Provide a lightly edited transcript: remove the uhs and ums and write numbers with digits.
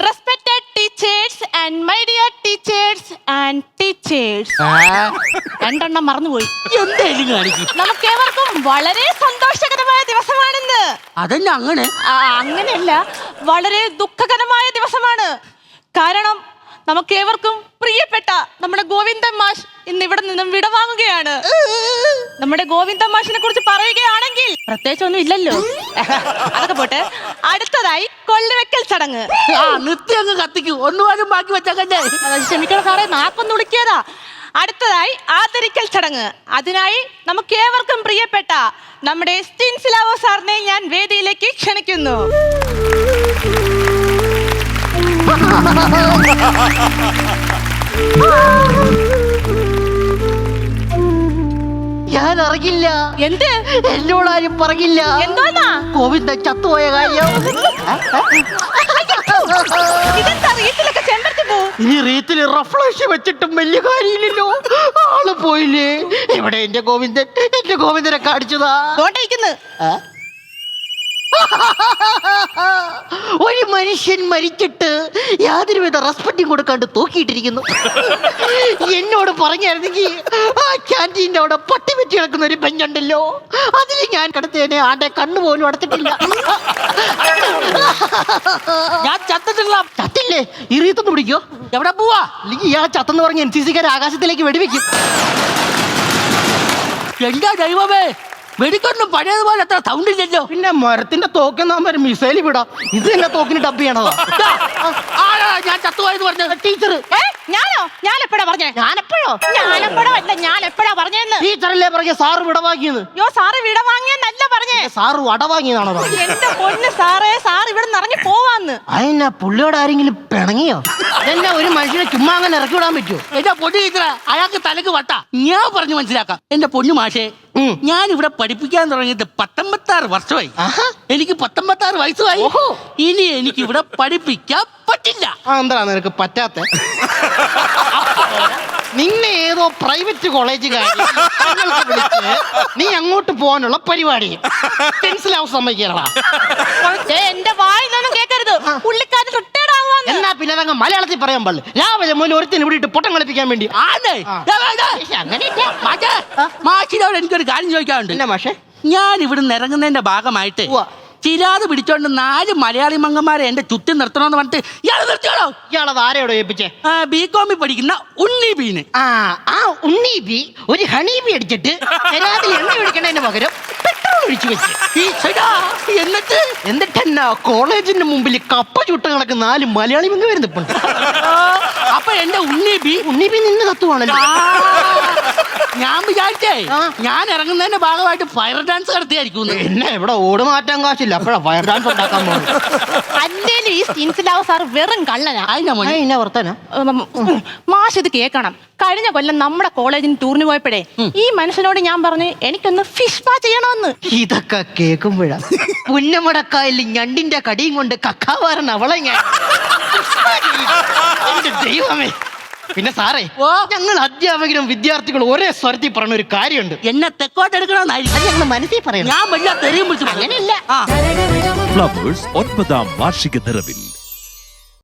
Respected teachers and my dear teachers and teachers. രണ്ടെണ്ണം മറന്നുപോയി. എന്തായാലും കാണിക്കും. നമുക്കേവർക്കും വളരെ സന്തോഷകരമായ ദിവസമാണെന്ന്. അതെന്നെ അങ്ങനെ? അങ്ങനെയല്ല, വളരെ ദുഃഖകരമായ ദിവസമാണ്. കാരണം നമുക്കേവർക്കും പ്രിയപ്പെട്ട നമ്മുടെ ഗോവിന്ദൻ മാഷ് ഇന്ന് ഇവിടെ നിന്നും വിടവാങ്ങുകയാണ്. നമ്മുടെ ഗോവിന്ദൻ മാഷിനെ കുറിച്ച് പറയുകയാണെങ്കിൽ പ്രത്യേകിച്ച് ഒന്നും ഇല്ലല്ലോ. അതൊക്കെ പോട്ടെ, അടുത്തതായി കൊള്ളുവെക്കൽ ചടങ്ങ്. നിർത്തി അങ്ങ് കത്തിക്കൂ, ഒന്നുപോലും ബാക്കി വെച്ചേ. ക്ഷമിക്കണം സാറേ, നാക്കൊന്ന് വിളിക്കാതാ. അടുത്തതായി ആദരിക്കൽ ചടങ്ങ്. അതിനായി നമുക്കേവർക്കും പ്രിയപ്പെട്ട നമ്മുടെ സ്റ്റിൻസിലാവോ സാറിനെ ഞാൻ വേദിയിലേക്ക് ക്ഷണിക്കുന്നു. ഞാൻ അറിയില്ല. എന്ത്? എന്നോടാരും പറയില്ല. എന്തോന്നാ? ഗോവിന്ദൻ ചത്തുപോയ കാര്യം. ഇതെന്താ റീത്തിലൊക്കെ ചെമ്പരത്തി പോ? ഇനി റീത്തില് റഫ്ലക്ഷൻ വെച്ചിട്ടും വലിയ കാര്യമില്ലല്ലോ. ആള് പോയില്ലേ? എവിടെ എന്റെ ഗോവിന്ദൻ? എന്റെ ഗോവിന്ദനെ കാണിച്ചതാ. ഒരു മനുഷ്യൻ മരിച്ചിട്ട് യാതൊരുവിധ റെസ്പെക്റ്റും കൊടുക്കാണ്ട് തൂക്കിയിട്ടിരിക്കുന്നു. എന്നോട് പറഞ്ഞായിരുന്നെങ്കിൽ ആ ക്യാൻറ്റീൻ്റെ അവിടെ പട്ടി വെച്ച് കിടക്കുന്ന ഒരു ബെഞ്ചുണ്ടല്ലോ, അതിൽ ഞാൻ കിടത്തേനെ. ആടെ കണ്ണുപോലും അടച്ചിട്ടില്ല. ഞാൻ ചത്തിട്ടില്ല. ചത്തില്ലേ? ഈ റീത്തൊന്ന് പിടിക്കോ. എവിടെ പോവാ? അല്ലെങ്കിൽ ഇയാൾ ചത്തെന്ന് പറഞ്ഞ് NCC-കാർ ആകാശത്തിലേക്ക് വെടിവെക്കും. എന്താ ദൈവമേ, വെടിക്കൊന്നും പഴയതുപോലെ അത്ര സൗണ്ട് ഇല്ലല്ലോ. പിന്നെ മരത്തിന്റെ തോക്കെന്നാകുമ്പോ മിസൈൽ വിടാം. ഇത് തന്നെ തോക്കിന് ഡബ് ചെയ്യണതാ. ഞാൻ ചത്തുപോയെന്ന് പറഞ്ഞ ടീച്ചർ. ഞാനോ? ഞാൻ എപ്പോഴാ പറഞ്ഞേ? ഞാനെപ്പോഴോ? ഞാൻ എപ്പോഴാ പറഞ്ഞെന്ന്? ടീച്ചറല്ലേ പറഞ്ഞ സാറ് വിടവാങ്ങിയെന്ന്. യോ, സാറ് വിടവാങ്ങിയെന്നല്ല പറഞ്ഞേ, സാറ് വടവാങ്ങിയതാണോ പറഞ്ഞത്? എന്റെ പൊന്ന് സാറേ, സാർ ഇവിടെ നിറഞ്ഞു പോവാന്ന്. അതിനാ പുള്ളിയോട് ആരെങ്കിലും പിണങ്ങിയോ? അതെന്നാ ഒരു മനുഷ്യനെ ചുമ്മാ അങ്ങനെ ഇറക്കി വിടാൻ പറ്റുമോ? എന്റെ പൊന്നു ടീച്ചറ, അയാൾക്ക് തലക്ക് വട്ട. ഞാൻ പറഞ്ഞു മനസ്സിലാക്കാം. എന്റെ പൊന്നു മാഷേ, ഞാൻ ഇവിടെ പഠിപ്പിക്കാൻ തുടങ്ങിയിട്ട് 19 വർഷമായി. എനിക്ക് 19 വയസ്സുമായി. ഇനി എനിക്ക് ഇവിടെ പഠിപ്പിക്കാൻ പറ്റില്ല. എന്താ നിനക്ക് പറ്റാത്ത? നിന്നെ ഏതോ പ്രൈവറ്റ് കോളേജുകാരി വിളിച്ച് നീ അങ്ങോട്ട് പോകാനുള്ള പരിപാടി സമ്മതിക്കാനാ. എന്റെ വായിലൊന്നും കേൾക്കരുത്. പുള്ളിക്കാരൻ റിട്ടയർഡ് ആവാന്ന്. എന്നാ പിന്നെ അതങ്ങ് മലയാളത്തിൽ പറയാൻ പാടില്ല. രാവിലെ മുതൽ ഒരുത്തിന് ഇവിടെ ഇട്ട് പൊട്ടം കളിപ്പിക്കാൻ വേണ്ടി. മാഷിനോട് എനിക്കൊരു കാര്യം ചോദിക്കാറുണ്ട്. എന്നാ മാഷേ? ഞാൻ ഇവിടുന്ന് ഇറങ്ങുന്നതിന്റെ ഭാഗമായിട്ട് ചിരാത് പിടിച്ചോണ്ട് 4 മലയാളി മംഗന്മാരെ എന്റെ ചുറ്റും നിർത്തണമെന്ന് പറഞ്ഞിട്ട് ഇയാൾ നിർത്തിയോളോ? ഇയാളത് ആരെയോടോ ഏൽപ്പിച്ചേ? BCom പഠിക്കുന്ന ഉണ്ണി ബീന്. ആ ഉണ്ണി ബി ഒരു ഹണി ബി അടിച്ചിട്ട് എണ്ണ ഒഴിക്കണതിന് പകരം പെട്രോൾ ഒഴിച്ചു വെച്ച്. എന്നിട്ടെന്നാ കോളേജിന്റെ മുമ്പിൽ കപ്പ ചുട്ട് കണക്ക് 4 മലയാളി മംഗ വരുന്നുണ്ട്. അപ്പൊ എന്റെ ഉണ്ണി ബി നിന്ന് കത്തുവാണല്ലോ. ഞാൻ വിചാരിച്ചേ ഞാൻ ഇറങ്ങുന്നതിന്റെ ഭാഗമായിട്ട് ഫയർ ഡാൻസ് നടത്തിയായിരിക്കും. എന്നെ ഇവിടെ ഓട് മാറ്റാൻ കാശില്ല, അപ്പോഴാ ഫയർ ഡാൻസ് ഉണ്ടാക്കാൻ പോകുന്നത്. അല്ലേലും ഈ സ്റ്റിൻസിലാവോ സാർ വെറും കള്ളനാ. മാഷ് ഇത് കേൾക്കണം. കഴിഞ്ഞ കൊല്ലം നമ്മുടെ കോളേജിന് ടൂറിന് പോയപ്പോഴേ ഈ മനുഷ്യനോട് ഞാൻ പറഞ്ഞു എനിക്കൊന്ന് ഫിഷ് പാ ചെയ്യണമെന്ന്. ഇതൊക്കെ കേൾക്കുമ്പോഴാ പുന്നമടക്കായൽ ഞണ്ടിന്റെ കടിയും കൊണ്ട് കക്കാവാരൻ അവളെ ഞാൻ. ദൈവമേ. പിന്നെ സാറേ, ഞങ്ങൾ അധ്യാപകരും വിദ്യാർത്ഥികളും ഒരേ സ്വരത്തിൽ പറഞ്ഞ ഒരു കാര്യമുണ്ട്. എന്നെ തെക്കോട്ട് എടുക്കണമെന്നായിരിക്കും ഞങ്ങൾ മനസ്സിൽ പറയണം. ഞാൻ വലിയ തെറിയും വിളിച്ചു. അങ്ങനെയല്ല. ഫ്ലവേഴ്സ് 9ാം വാർഷിക നിറവിൽ